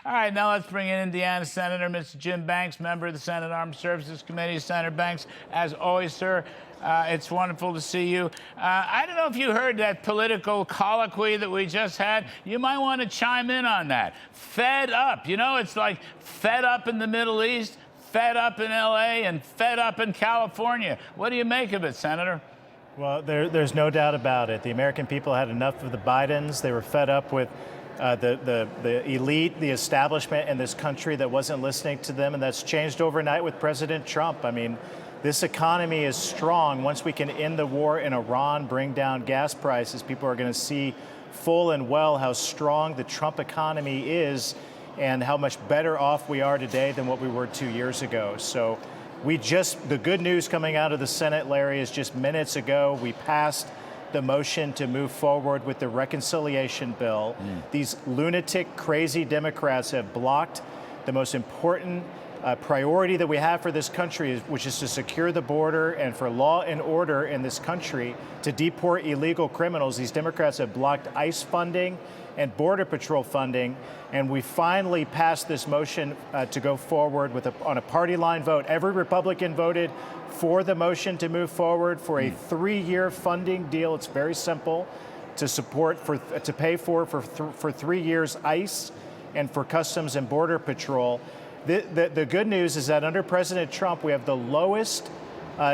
All right, now let's bring in Indiana Senator Mr. Jim Banks, member of the Senate Armed Services Committee. Senator Banks, as always, sir, it's wonderful to see you. I don't know if you heard that political colloquy that we just had. You might want to chime in on that. Fed up. You know, it's like fed up in the Middle East, fed up in L.A., and fed up in California. What do you make of it, Senator? Well, there's no doubt about it. The American people had enough of the Bidens. They were fed up with the elite, the establishment in this country that wasn't listening to them, and that's changed overnight with President Trump. I mean, this economy is strong. Once we can end the war in Iran, bring down gas prices, people are going to see full and well how strong the Trump economy is and how much better off we are today than what we were 2 years ago. So the good news coming out of the Senate, Larry, is just minutes ago, we passed the motion to move forward with the reconciliation bill. These lunatic, crazy Democrats have blocked the most important priority that we have for this country, which is to secure the border and for law and order in this country, to deport illegal criminals. These Democrats have blocked ICE funding and Border Patrol funding, and we finally passed this motion to go forward on a party line vote. Every Republican voted for the motion to move forward for a 3-year funding deal. It's very simple to pay for 3 years ICE and for Customs and Border Patrol. The good news is that under President Trump, we have the lowest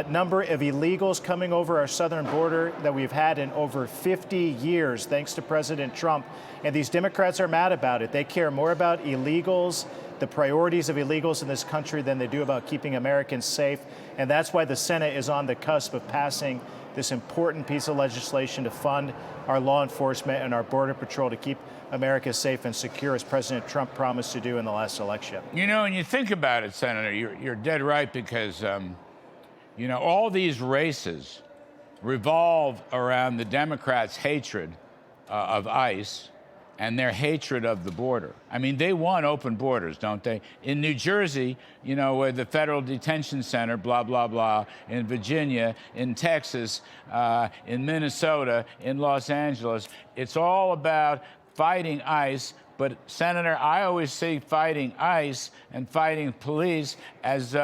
number of illegals coming over our southern border that we've had in over 50 years, thanks to President Trump. And these Democrats are mad about it. They care more about illegals, the priorities of illegals in this country, than they do about keeping Americans safe. And that's why the Senate is on the cusp of passing this important piece of legislation to fund our law enforcement and our Border Patrol to keep America safe and secure, as President Trump promised to do in the last election. You know, when you think about it, Senator, you're dead right, because you know, all these races revolve around the Democrats' hatred of ICE and their hatred of the border. I mean, they want open borders, don't they? In New Jersey, you know, where the federal detention center, blah, blah, blah, in Virginia, in Texas, in Minnesota, in Los Angeles, it's all about fighting ICE. But, Senator, I always see fighting ICE and fighting police as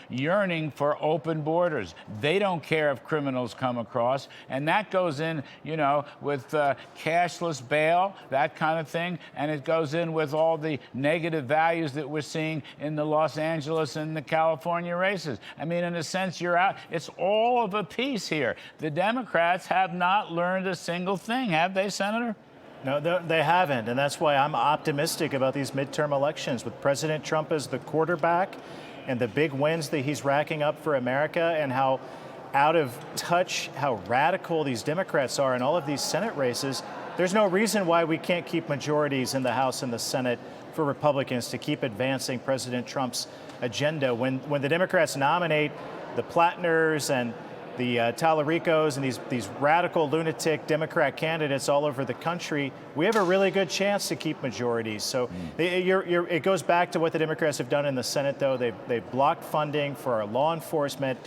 yearning for open borders. They don't care if criminals come across. And that goes in, you know, with cashless bail, that kind of thing. And it goes in with all the negative values that we're seeing in the Los Angeles and the California races. I mean, in a sense, you're out. It's all of a piece here. The Democrats have not learned a single thing, have they, Senator? No, they haven't, and that's why I'm optimistic about these midterm elections. With President Trump as the quarterback and the big wins that he's racking up for America, and how out of touch, how radical these Democrats are in all of these Senate races, there's no reason why we can't keep majorities in the House and the Senate for Republicans to keep advancing President Trump's agenda. When the Democrats nominate the Plattners and the Tallaricos and these radical lunatic Democrat candidates all over the country, we have a really good chance to keep majorities. So it goes back to what the Democrats have done in the Senate, though. They've blocked funding for our law enforcement.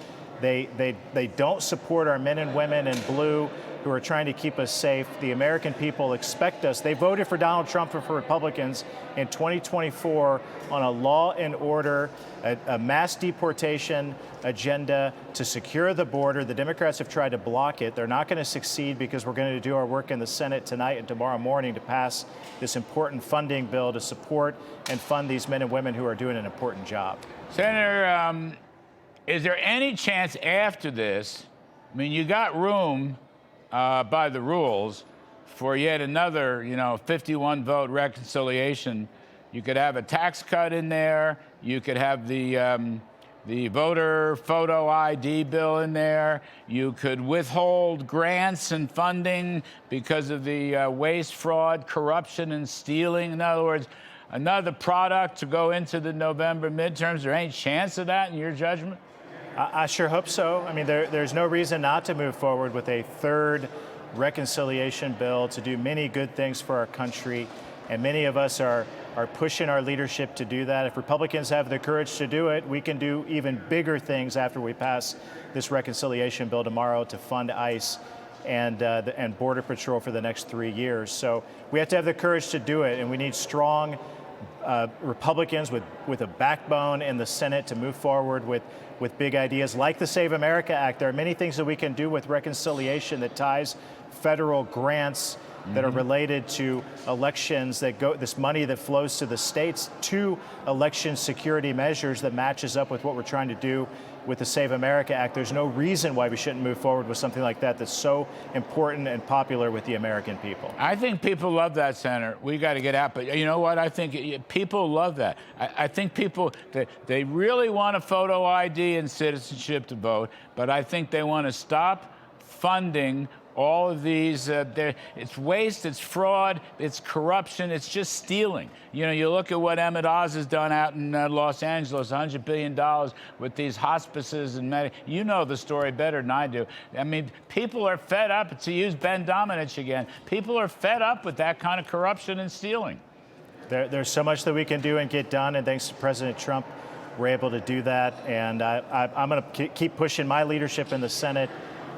They don't support our men and women in blue who are trying to keep us safe. The American people expect us. They voted for Donald Trump and for Republicans in 2024 on a law and order, a mass deportation agenda to secure the border. The Democrats have tried to block it. They're not going to succeed, because we're going to do our work in the Senate tonight and tomorrow morning to pass this important funding bill to support and fund these men and women who are doing an important job. Senator, is there any chance after this, I mean, you got room by the rules for yet another, you know, 51-vote reconciliation? You could have a tax cut in there. You could have the voter photo ID bill in there. You could withhold grants and funding because of the waste, fraud, corruption, and stealing. In other words, another product to go into the November midterms. Is there any chance of that in your judgment? I sure hope so. I mean, there's no reason not to move forward with a third reconciliation bill to do many good things for our country, and many of us are pushing our leadership to do that. If Republicans have the courage to do it, we can do even bigger things after we pass this reconciliation bill tomorrow to fund ICE and Border Patrol for the next 3 years. So we have to have the courage to do it, and we need strong Republicans with a backbone in the Senate to move forward with big ideas like the Save America Act. There are many things that we can do with reconciliation that ties federal grants that are related to elections that go, this money that flows to the states, to election security measures that matches up with what we're trying to do with the Save America Act. There's no reason why we shouldn't move forward with something like that that's so important and popular with the American people. I think people love that, Senator. We got to get out. But you know what? I think people love that. I think people, they really want a photo ID and citizenship to vote, but I think they want to stop funding all of these. It's waste, it's fraud, it's corruption, it's just stealing. You know, you look at what Emmett Oz has done out in Los Angeles, $100 billion with these hospices and you know the story better than I do. I mean, people are fed up, to use Ben Domenech again, people are fed up with that kind of corruption and stealing. There's so much that we can do and get done, and thanks to President Trump, we're able to do that. And I'm going to keep pushing my leadership in the Senate.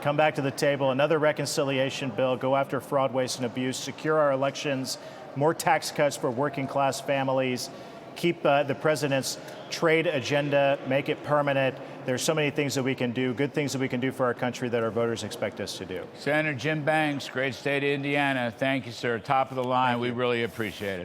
Come back to the table, another reconciliation bill, go after fraud, waste, and abuse, secure our elections, more tax cuts for working class families, keep the president's trade agenda, make it permanent. There's so many things that we can do, good things that we can do for our country that our voters expect us to do. Senator Jim Banks, great state of Indiana. Thank you, sir. Top of the line. We really appreciate it.